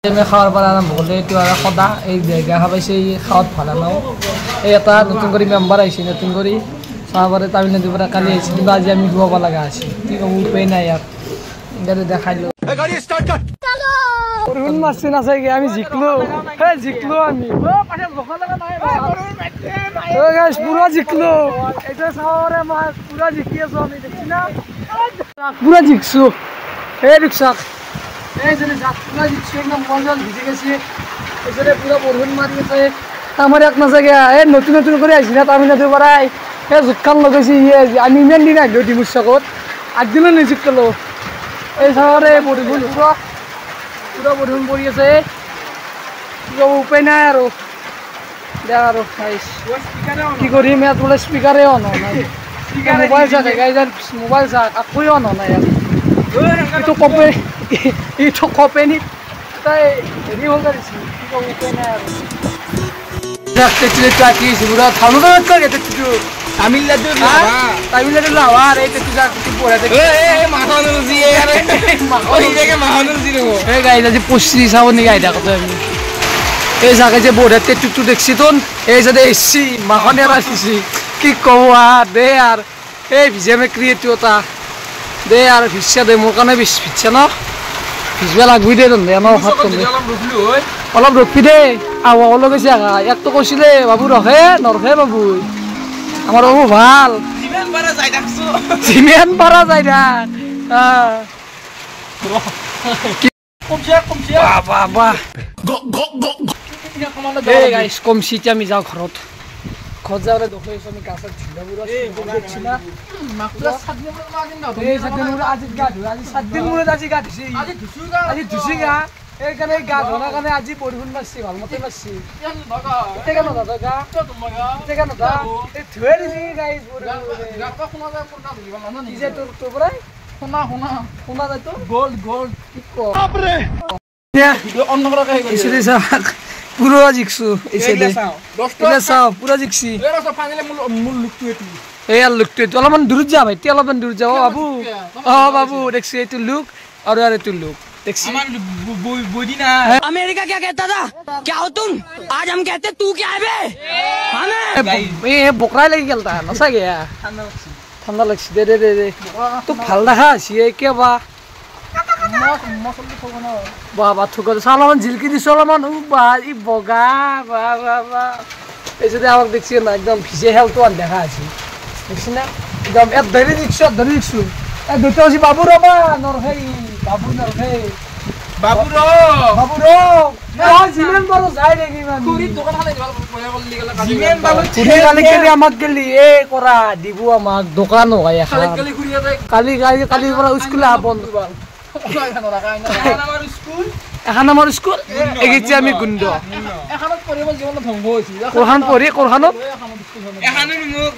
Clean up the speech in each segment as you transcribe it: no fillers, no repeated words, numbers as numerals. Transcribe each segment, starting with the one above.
আমি খাওয়ার পর আরম্ভ করলে এইটো আর সদা এই জায়গা খাবাইছে খাওয়াত ভালো নাও এই এটা নতুন করে মেম্বার আইছে নতুন করে সাহাবারে তামিলনাডুর পৰা কালি আইছে কিন্তু আজি আমি খুৱাব লগা আছে কি কম উপায় নাই ইয়াত ইংগাতে দেখাইলো গাড়ি স্টার্ট কর চলো ওরুন মারছে না চাই আমি জিকলো হে জিকলো আমি ও পাশে লোক লাগা নাই ও গাইস পুরো জিকলো এটা সাহাবারে মা পুরো জিকিয়েছো আমি দেখছি না পুরো জিকছো হে রুকসাক এই যে যাত্রা জিকছো একদম মজা ভিজে গেছে এসরে পুরো বরহুন মারি গেছে আমার এক না জায়গা এই নতুন নতুন করে আইছি না তামিলনাডুর পৰা এই জুতখান লগাইছি আমি ইমান দিন আহিলো ডিমুচাকত আগদিনো নিযুক্ত লো এই শহরে বৰহুন পুৰো বৰহুন পৰি আছে উপায় নাই আৰু দেখ আৰু কি কৰিম ইয়াত বোলে স্পিকাৰে অন নাই মোবাইল চাকে গাইজান মোবাইল চাক আকৌ অন নাই এইটো কপেনি তাই হেৰি হ'ল কৰিছে কি ক'ব উপায় নাই আৰু তামিলনাডু লাভার এই তো পশ্চিম চাব নাকি আইতা কত আমি এই জায়গায় যে বোর্ডের টেটুকটু দেখছি তো এই যে এসছি মাখনে আসছি কি কব দে আর এই ভিজেমে ক্রিয়েটিভতা দে আর ভিজা দে মোর কারণে ভিজছে ন ভিজবা লাগবি দে অলপ ৰখি দে আহ গৈছে ইয়াক তো কৈছিলে বাবু ৰখে নৰখে বাবু আমাৰ বাবু ভাল যিমান পাৰা যায় না কমছি আমি যাওঁ ঘৰত ঘৰত যাওঁতে দেখুৱাইছো আমি গাছত দেখছি না আজি গা ধুই আজি 7 দিন মূৰত আজি গা ধুইছে আজি ধুইছে গা এইখানে গা ধোৱাৰ কাৰণে আজি বৰষুণ মাৰছি ভাল মতে মাৰছি কেন দাদা গা কেন দাদা এই ধুৱে দিছি গাইছ নিজে তোৰ পৰাই শুনা শুনা শুনা যায় তো গোল্ড গোল্ড কি বাপৰে অন্য কৰা ইছৰি চাক পুরো জিকছু এসে চাও পুরো জিকছি মূল লুকটো এটো এই আর লুকটো এটো অলপমান দূর যা ভাই তে অলপমান দূর যাও বাবু বাবু দেখছি এটো লুক আর এটো লুক देखसी बोदिना अमेरिका क्या कहता था क्या हो तुम आज हम कहते तू क्या है बे हमें ये बोकरा लगी गेलता नसा गया ठंडा लगसी दे दे दे तो ভাল দেখা আছে কে বা বাবা থুক সালামান জিলকি দিছ অলপমান বা ই বগা বা বা বা এই যে আমাক দেখছি না একদম ভিজে হেলটো আন দেখা আছে দেখছি না একদম এত ধরে দিছু এ দুটো আছে বাবু রবা নরহেই বাবু নরহে বাবু রো জিমেন বড় যাই দেখি মানে কুড়ি দোকান খালে পয়সা করলি গেল জিমেন বাবু কুড়ি কালি কেলি আমাক গেলি এ করা দিব আমাক দোকান হয় কালি পৰা স্কুল বন্ধ এখন আমাৰ স্কুল এগিছি আমি গুন্ড এখনত পঢ়িব জীবন ধ্বংস হৈছে কোৰখান পঢ়ি কোৰখানত এখনত মোক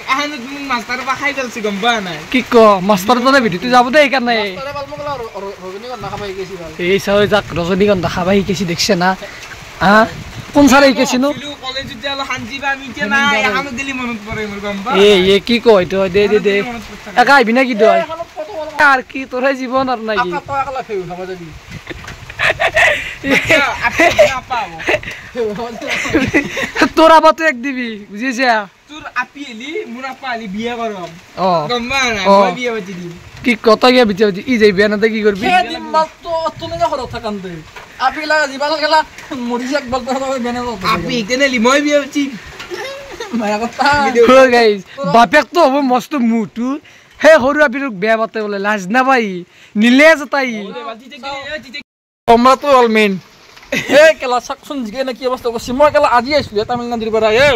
মাস্টাৰ বা খাই গলছি গম পা নাই কি ক মাস্টাৰ তনে ভিডিটো যাব দে কাৰণে মাস্টাৰে বালমগলা ৰজনীগন্ধা খাবা শিকাইছি ভাল এই চাই যাক ৰজনীগন্ধা খাবা শিকাইছি দেখছ না কোন সারে শিকাইছি নো কলেজত যালো হানজি বা মিতে না এখনত দিলি মনত পৰে মোৰ গম পা এ কি কয় তো দে দে দে একা আইবি না কি দয় আর কি তোরে জীবন আর নাই কি আকা আকলা ফেউ খাবা যাবি তোর আবার তো এক দিবি বুঝিস তোর আপি এলি মোর আপা এলি বিয়া করম গম্বা না মই বিয়া বাতি দিম কি কত গিয়া বিয়া বাতি ই যাই বিয়া না কি করবি হে দিন মাল তো তুমি না হলো থাকান দে আপি লাগা জিবাল গেলা মরিস এক বল তো বেনে তো আপি কেনেলি মই বিয়া বাতি মায়া কথা ও গাইস বাপেক তো হবো মস্ত মুটু হে হরু আপির বিয়া বাতে বলে লাজ না ভাই নিলে যতাই আমরা তো অলমেন এ কেলা সাকছুন জিগে না কি অবস্থা করছি মই কেলা আজি আইছলি তামিলনাডুর পৰা এ